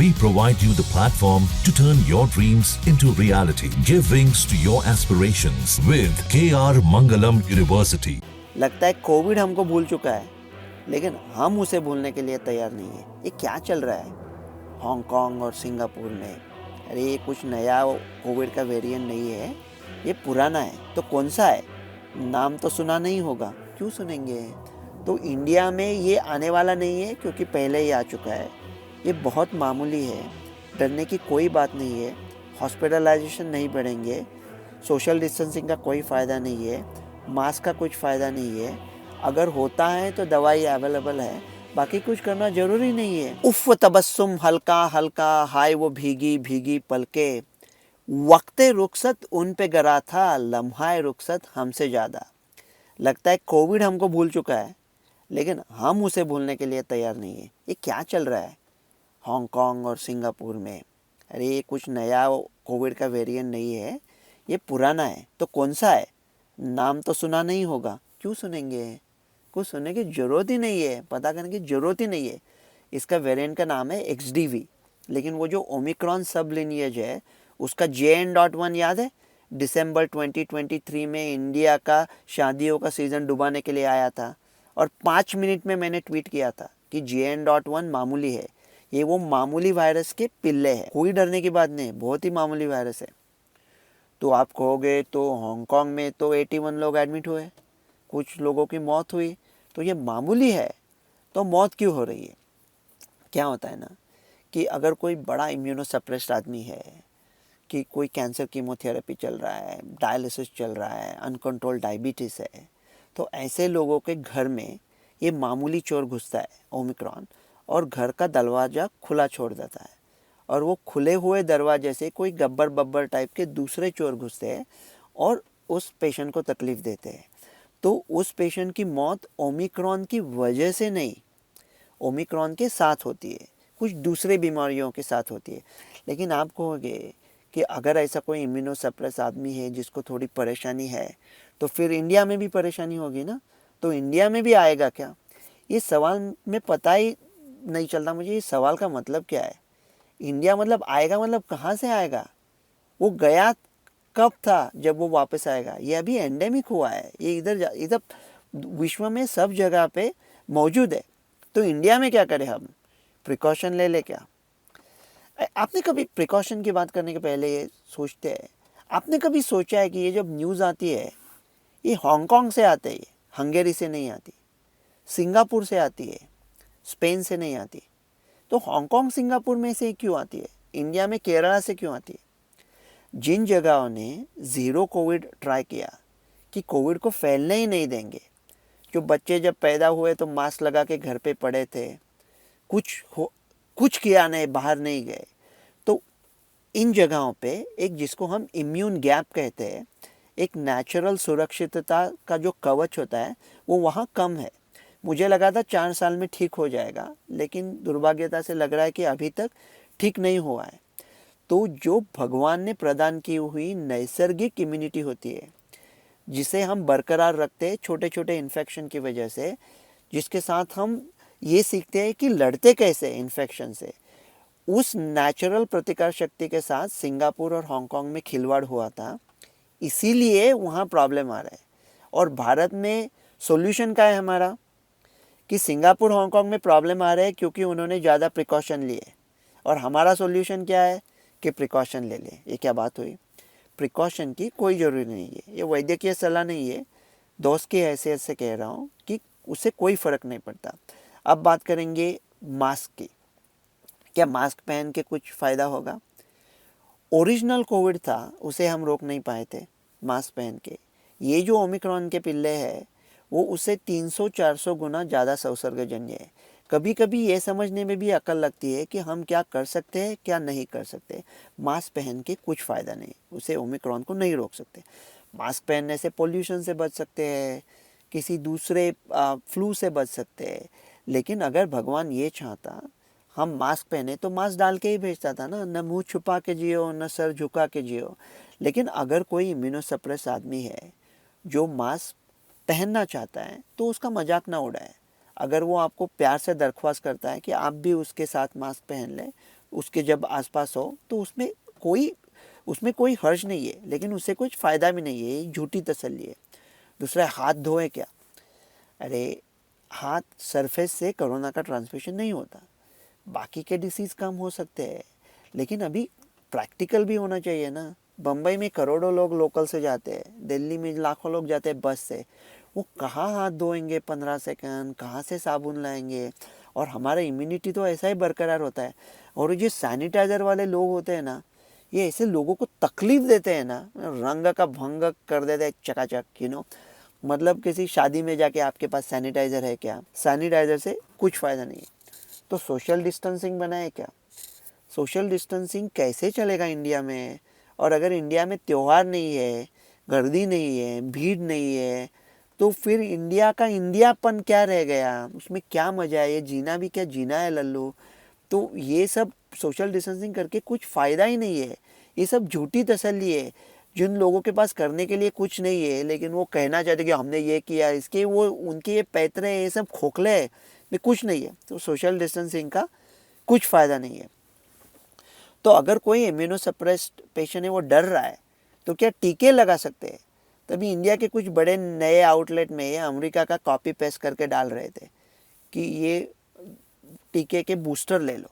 We provide you the platform to turn your dreams into reality. Give wings to your aspirations with KR Mangalam University. लगता है Covid हमको भूल चुका है, लेकिन हम उसे भूलने के लिए तैयार नहीं है। ये क्या चल रहा है हांगकांग और सिंगापुर में? अरे ये कुछ नया कोविड का वेरिएंट नहीं है, ये पुराना है। तो कौन सा है? नाम तो सुना नहीं होगा, क्यों सुनेंगे? तो इंडिया में ये आने वाला नहीं है, क्योंकि पहले ही आ चुका है। ये बहुत मामूली है, डरने की कोई बात नहीं है। हॉस्पिटलाइजेशन नहीं बढ़ेंगे, सोशल डिस्टेंसिंग का कोई फ़ायदा नहीं है, मास्क का कुछ फ़ायदा नहीं है। अगर होता है तो दवाई अवेलेबल है, बाकी कुछ करना ज़रूरी नहीं है। उफ़ तबस्सुम हल्का हल्का, हाय वो भीगी भीगी पलके, वक्ते रुखसत उन पे गरा था, लम्हाए रुखसत हमसे ज़्यादा। लगता है कोविड हमको भूल चुका है, लेकिन हम उसे भूलने के लिए तैयार नहीं है। ये क्या चल रहा है हांगकांग और सिंगापुर में? अरे ये कुछ नया कोविड का वेरिएंट नहीं है, ये पुराना है। तो कौन सा है? नाम तो सुना नहीं होगा, क्यों सुनेंगे? कुछ सुनने की ज़रूरत ही नहीं है, पता करने की ज़रूरत ही नहीं है। इसका वेरिएंट का नाम है XDV, लेकिन वो जो ओमिक्रॉन सब लिनिएज है उसका JN.1 याद है? दिसंबर 2023 में इंडिया का शादियों का सीज़न डुबाने के लिए आया था, और 5 मिनट में मैंने ट्वीट किया था कि JN.1 मामूली है। ये वो मामूली वायरस के पिल्ले हैं, कोई डरने की बात नहीं, बहुत ही मामूली वायरस है। तो आप कहोगे तो हांगकांग में तो 81 लोग एडमिट हुए, कुछ लोगों की मौत हुई, तो ये मामूली है, तो मौत क्यों हो रही है? क्या होता है ना कि अगर कोई बड़ा इम्यूनोसप्रेस्ड आदमी है, कि कोई कैंसर कीमोथेरेपी चल रहा है, डायलिसिस चल रहा है, अनकंट्रोल डायबिटीज़ है, तो ऐसे लोगों के घर में ये मामूली चोर घुसता है ओमिक्रॉन, और घर का दरवाज़ा खुला छोड़ देता है, और वो खुले हुए दरवाजे से कोई गब्बर बब्बर टाइप के दूसरे चोर घुसते हैं और उस पेशेंट को तकलीफ़ देते हैं। तो उस पेशेंट की मौत ओमिक्रॉन की वजह से नहीं, ओमिक्रॉन के साथ होती है, कुछ दूसरे बीमारियों के साथ होती है। लेकिन आप कहोगे कि अगर ऐसा कोई इम्यूनोसप्रेस आदमी है जिसको थोड़ी परेशानी है, तो फिर इंडिया में भी परेशानी होगी ना, तो इंडिया में भी आएगा क्या? ये सवाल में पता ही नहीं चलता मुझे, ये सवाल का मतलब क्या है? इंडिया मतलब आएगा, मतलब कहाँ से आएगा? वो गया कब था जब वो वापस आएगा? ये अभी एंडेमिक हुआ है, ये इधर विश्व में सब जगह पे मौजूद है। तो इंडिया में क्या करें हम? प्रिकॉशन ले ले क्या? आपने कभी प्रिकॉशन की बात करने के पहले ये सोचते हैं, आपने कभी सोचा है कि ये जब न्यूज़ आती है ये हांगकांग से आते है, हंगेरी से नहीं आती, सिंगापुर से आती है, स्पेन से नहीं आती, तो हांगकांग सिंगापुर में से क्यों आती है? इंडिया में केरला से क्यों आती है? जिन जगहों ने ज़ीरो कोविड ट्राई किया कि कोविड को फैलने ही नहीं देंगे, जो बच्चे जब पैदा हुए तो मास्क लगा के घर पे पड़े थे, कुछ किया नहीं, बाहर नहीं गए, तो इन जगहों पे एक जिसको हम इम्यून गैप कहते हैं, एक नेचुरल सुरक्षितता का जो कवच होता है वो वहाँ कम है। मुझे लगा था 4 साल में ठीक हो जाएगा, लेकिन दुर्भाग्यता से लग रहा है कि अभी तक ठीक नहीं हुआ है। तो जो भगवान ने प्रदान की हुई नैसर्गिक इम्यूनिटी होती है, जिसे हम बरकरार रखते हैं छोटे छोटे इन्फेक्शन की वजह से, जिसके साथ हम ये सीखते हैं कि लड़ते कैसे इन्फेक्शन से, उस नेचुरल प्रतिकार शक्ति के साथ सिंगापुर और हांगकांग में खिलवाड़ हुआ था, इसीलिए वहाँ प्रॉब्लम आ रहा है। और भारत में सॉल्यूशन क्या है हमारा? कि सिंगापुर हांगकांग में प्रॉब्लम आ रहा है क्योंकि उन्होंने ज़्यादा प्रिकॉशन लिए, और हमारा सॉल्यूशन क्या है कि प्रिकॉशन ले लें। ये क्या बात हुई? प्रिकॉशन की कोई ज़रूरी नहीं है, ये वैद्यकीय सलाह नहीं है, दोस्त की हैसियत से कह रहा हूँ कि उससे कोई फ़र्क नहीं पड़ता। अब बात करेंगे मास्क की। क्या मास्क पहन के कुछ फ़ायदा होगा? ओरिजिनल कोविड था, उसे हम रोक नहीं पाए थे मास्क पहन के। ये जो ओमिक्रॉन के पिल्ले हैं वो उससे 300-400 गुना ज़्यादा संसर्गजन्य है। कभी कभी ये समझने में भी अकल लगती है कि हम क्या कर सकते हैं, क्या नहीं कर सकते। मास्क पहन के कुछ फ़ायदा नहीं, उसे ओमिक्रॉन को नहीं रोक सकते। मास्क पहनने से पोल्यूशन से बच सकते हैं, किसी दूसरे फ्लू से बच सकते हैं, लेकिन अगर भगवान ये चाहता हम मास्क पहने तो मास्क डाल के ही भेजता था ना, न मुंह छुपा के जियो, न सर झुका के जियो। लेकिन अगर कोई इम्यूनोसप्रेस आदमी है जो मास्क पहनना चाहता है तो उसका मजाक ना उड़ाए। अगर वो आपको प्यार से दरख्वास्त करता है कि आप भी उसके साथ मास्क पहन लें, उसके जब आसपास हो तो उसमें कोई हर्ज नहीं है, लेकिन उससे कुछ फ़ायदा भी नहीं है, ये झूठी तसल्ली है। दूसरा, हाथ धोए क्या? अरे हाथ सरफेस से कोरोना का ट्रांसमिशन नहीं होता, बाकी के डिसीज़ कम हो सकते हैं, लेकिन अभी प्रैक्टिकल भी होना चाहिए ना। बम्बई में करोड़ों लोग लोकल से जाते हैं, दिल्ली में लाखों लोग जाते हैं बस से, वो कहाँ हाथ धोएंगे 15 सेकंड, कहाँ से साबुन लाएंगे? और हमारा इम्यूनिटी तो ऐसा ही बरकरार होता है। और ये सैनिटाइज़र वाले लोग होते हैं ना, ये ऐसे लोगों को तकलीफ देते हैं ना, रंग का भंग कर देते हैं चकाचक। मतलब किसी शादी में जाके आपके पास सैनिटाइज़र है क्या? सैनिटाइज़र से कुछ फ़ायदा नहीं है। तो सोशल डिस्टेंसिंग बनाए क्या? सोशल डिस्टेंसिंग कैसे चलेगा इंडिया में? और अगर इंडिया में त्यौहार नहीं है, गर्दी नहीं है, भीड़ नहीं है, तो फिर इंडिया का इंडियापन क्या रह गया? उसमें क्या मज़ा है? ये जीना भी क्या जीना है लल्लू? तो ये सब सोशल डिस्टेंसिंग करके कुछ फ़ायदा ही नहीं है। ये सब झूठी तसल्ली है। जिन लोगों के पास करने के लिए कुछ नहीं है, लेकिन वो कहना चाहते कि हमने ये किया, इसके वो उनके ये पैतरे ये सब खोखले है, में कुछ नहीं है। तो सोशल डिस्टेंसिंग का कुछ फ़ायदा नहीं है। तो अगर कोई इम्यूनोसप्रेस्ड पेशेंट है, वो डर रहा है, तो क्या टीके लगा सकते हैं? तभी इंडिया के कुछ बड़े नए आउटलेट में अमेरिका का कॉपी पेस्ट करके डाल रहे थे कि ये टीके के बूस्टर ले लो।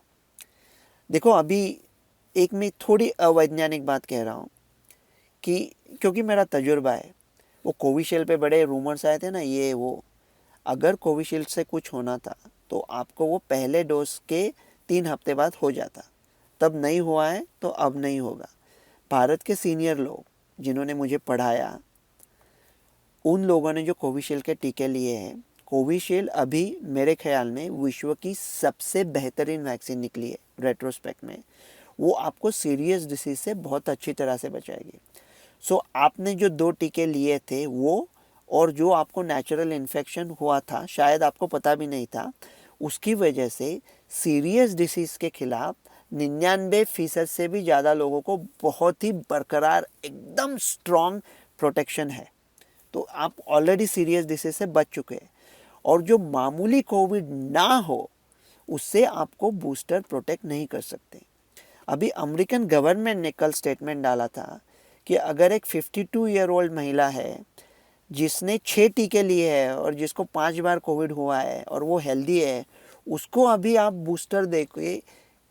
देखो, अभी एक मैं थोड़ी अवैज्ञानिक बात कह रहा हूँ कि क्योंकि मेरा तजुर्बा है, वो कोविशील्ड पे बड़े रूमर्स आए थे ना, ये वो। अगर कोविशील्ड से कुछ होना था तो आपको वो पहले डोज के 3 हफ्ते बाद हो जाता, तब नहीं हुआ है तो अब नहीं होगा। भारत के सीनियर लोग जिन्होंने मुझे पढ़ाया, उन लोगों ने जो कोविशील्ड के टीके लिए हैं, कोविशील्ड अभी मेरे ख्याल में विश्व की सबसे बेहतरीन वैक्सीन निकली है रेट्रोस्पेक्ट में। वो आपको सीरियस डिसीज से बहुत अच्छी तरह से बचाएगी। सो आपने जो 2 टीके लिए थे वो, और जो आपको नेचुरल इन्फेक्शन हुआ था, शायद आपको पता भी नहीं था, उसकी वजह से सीरियस डिसीज़ के खिलाफ 99% से भी ज़्यादा लोगों को बहुत ही बरकरार एकदम स्ट्रॉन्ग प्रोटेक्शन है। तो आप ऑलरेडी सीरियस डिसीज से बच चुके हैं, और जो मामूली कोविड ना हो उससे आपको बूस्टर प्रोटेक्ट नहीं कर सकते। अभी अमेरिकन गवर्नमेंट ने कल स्टेटमेंट डाला था कि अगर एक 52 ईयर ओल्ड महिला है जिसने 6 टीके लिए हैं और जिसको 5 बार कोविड हुआ है और वो हेल्दी है, उसको अभी आप बूस्टर दे के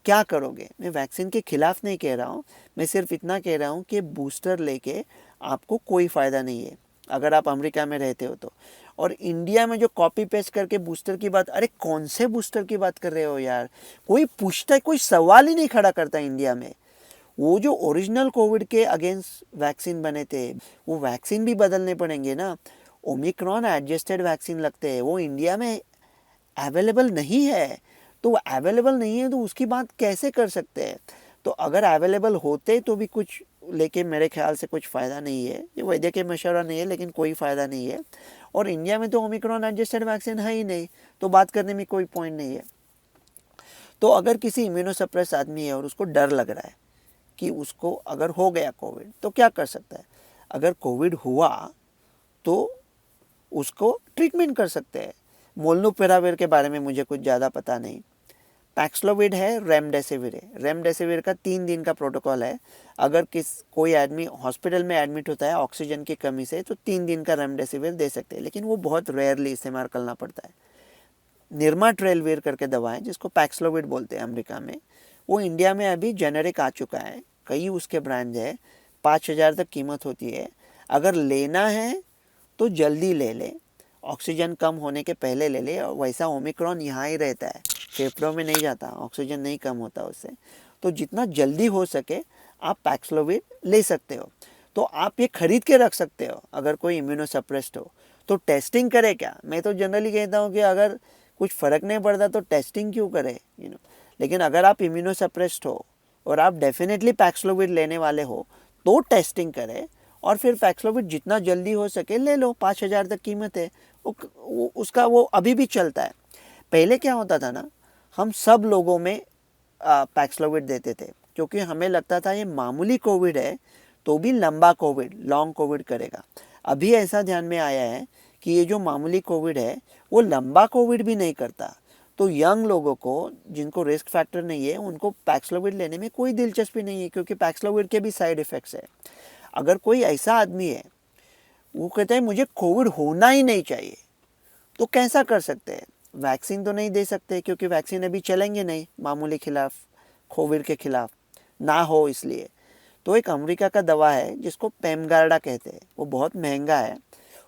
क्या करोगे? मैं वैक्सीन के खिलाफ नहीं कह रहा हूँ, मैं सिर्फ इतना कह रहा हूँ कि बूस्टर लेके आपको कोई फ़ायदा नहीं है अगर आप अमेरिका में रहते हो तो। और इंडिया में जो कॉपी पेस्ट करके बूस्टर की बात, अरे कौन से बूस्टर की बात कर रहे हो यार? कोई पूछता है, कोई सवाल ही नहीं खड़ा करता इंडिया में। वो जो ओरिजिनल कोविड के अगेंस्ट वैक्सीन बने थे, वो वैक्सीन भी बदलने पड़ेंगे ना। ओमिक्रॉन एडजस्टेड वैक्सीन लगते हैं, वो इंडिया में अवेलेबल नहीं है। तो अवेलेबल नहीं है तो उसकी बात कैसे कर सकते हैं? तो अगर अवेलेबल होते तो भी कुछ लेके मेरे ख्याल से कुछ फ़ायदा नहीं है। ये वैद्य के मशवरा नहीं है, लेकिन कोई फ़ायदा नहीं है। और इंडिया में तो ओमिक्रॉन एडजस्टेड वैक्सीन है ही नहीं, तो बात करने में कोई पॉइंट नहीं है। तो अगर किसी इम्यूनोसप्रेस आदमी है और उसको डर लग रहा है कि उसको अगर हो गया कोविड, तो क्या कर सकता है? अगर कोविड हुआ तो उसको ट्रीटमेंट कर सकते हैं। मोलनुपिराविर के बारे में मुझे कुछ ज़्यादा पता नहीं। पैक्सलोविड है, रेमडेसिविर है। रेमडेसिविर का 3 दिन का प्रोटोकॉल है। अगर कोई आदमी हॉस्पिटल में एडमिट होता है ऑक्सीजन की कमी से, तो 3 दिन का रेमडेसिविर दे सकते हैं, लेकिन वो बहुत रेयरली इस्तेमाल करना पड़ता है। निर्माट्रेलविर करके दवा है जिसको पैक्सलोविड बोलते हैं अमेरिका में, वो इंडिया में अभी जेनेरिक आ चुका है। कई उसके ब्रांड है, 5,000 तक कीमत होती है। अगर लेना है तो जल्दी ले ले, ऑक्सीजन कम होने के पहले ले ले। वैसा ओमिक्रॉन यहाँ ही रहता है, फेफड़ों में नहीं जाता, ऑक्सीजन नहीं कम होता उससे। तो जितना जल्दी हो सके आप पैक्सलोविड ले सकते हो। तो आप ये खरीद के रख सकते हो अगर कोई इम्यूनोसप्रेस्ड हो। तो टेस्टिंग करे क्या? मैं तो जनरली कहता हूँ कि अगर कुछ फ़र्क नहीं पड़ता तो टेस्टिंग क्यों करे, लेकिन अगर आप इम्यूनोसप्रेस्ड हो और आप डेफिनेटली पैक्सलोविड लेने वाले हो तो टेस्टिंग करें, और फिर पैक्सलोविड जितना जल्दी हो सके ले लो। 5,000 तक कीमत है उसका, वो अभी भी चलता है। पहले क्या होता था ना, हम सब लोगों में पैक्सलोविड देते थे क्योंकि हमें लगता था ये मामूली कोविड है तो भी लंबा कोविड, लॉन्ग कोविड करेगा। अभी ऐसा ध्यान में आया है कि ये जो मामूली कोविड है वो लंबा कोविड भी नहीं करता। तो यंग लोगों को जिनको रिस्क फैक्टर नहीं है उनको पैक्सलोविड लेने में कोई दिलचस्पी नहीं है, क्योंकि पैक्सलोविड के भी साइड इफ़ेक्ट्स है। अगर कोई ऐसा आदमी है वो कहता है मुझे कोविड होना ही नहीं चाहिए, तो कैसा कर सकते हैं? वैक्सीन तो नहीं दे सकते, क्योंकि वैक्सीन अभी चलेंगे नहीं मामूली खिलाफ, कोविड के खिलाफ ना हो इसलिए। तो एक अमेरिका का दवा है जिसको पेमगार्डा कहते हैं, वो बहुत महंगा है,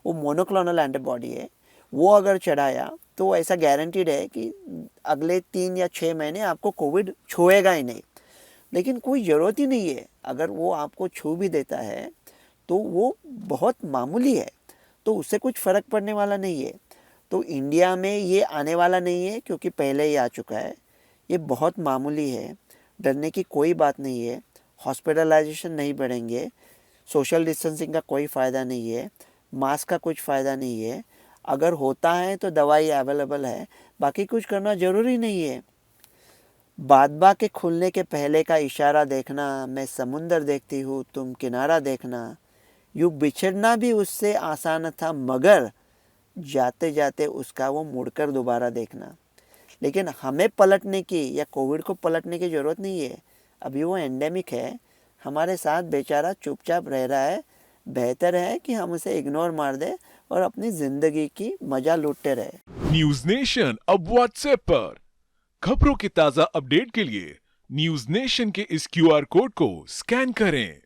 वो मोनोक्लोनल एंटीबॉडी है। वो अगर चढ़ाया तो ऐसा गारंटीड है कि अगले 3 या 6 महीने आपको कोविड छुएगा ही नहीं। लेकिन कोई ज़रूरत ही नहीं है, अगर वो आपको छू भी देता है तो वो बहुत मामूली है, तो उससे कुछ फ़र्क पड़ने वाला नहीं है। तो इंडिया में ये आने वाला नहीं है, क्योंकि पहले ही आ चुका है। ये बहुत मामूली है, डरने की कोई बात नहीं है। हॉस्पिटलाइजेशन नहीं बढ़ेंगे, सोशल डिस्टेंसिंग का कोई फ़ायदा नहीं है, मास्क का कुछ फ़ायदा नहीं है। अगर होता है तो दवाई अवेलेबल है, बाकी कुछ करना ज़रूरी नहीं है। बादबा के खुलने के पहले का इशारा देखना, मैं समुंदर देखती हूँ तुम किनारा देखना, यूँ बिछड़ना भी उससे आसान था मगर जाते जाते उसका वो मुड़कर दोबारा देखना। लेकिन हमें पलटने की या कोविड को पलटने की ज़रूरत नहीं है। अभी वो एंडेमिक है, हमारे साथ बेचारा चुपचाप रह रहा है। बेहतर है कि हम उसे इग्नोर मार दें और अपनी ज़िंदगी की मज़ा लूटते रहे। न्यूज नेशन अब व्हाट्सएप पर खबरों की ताज़ा अपडेट के लिए न्यूज नेशन के इस क्यूआर कोड को स्कैन करें।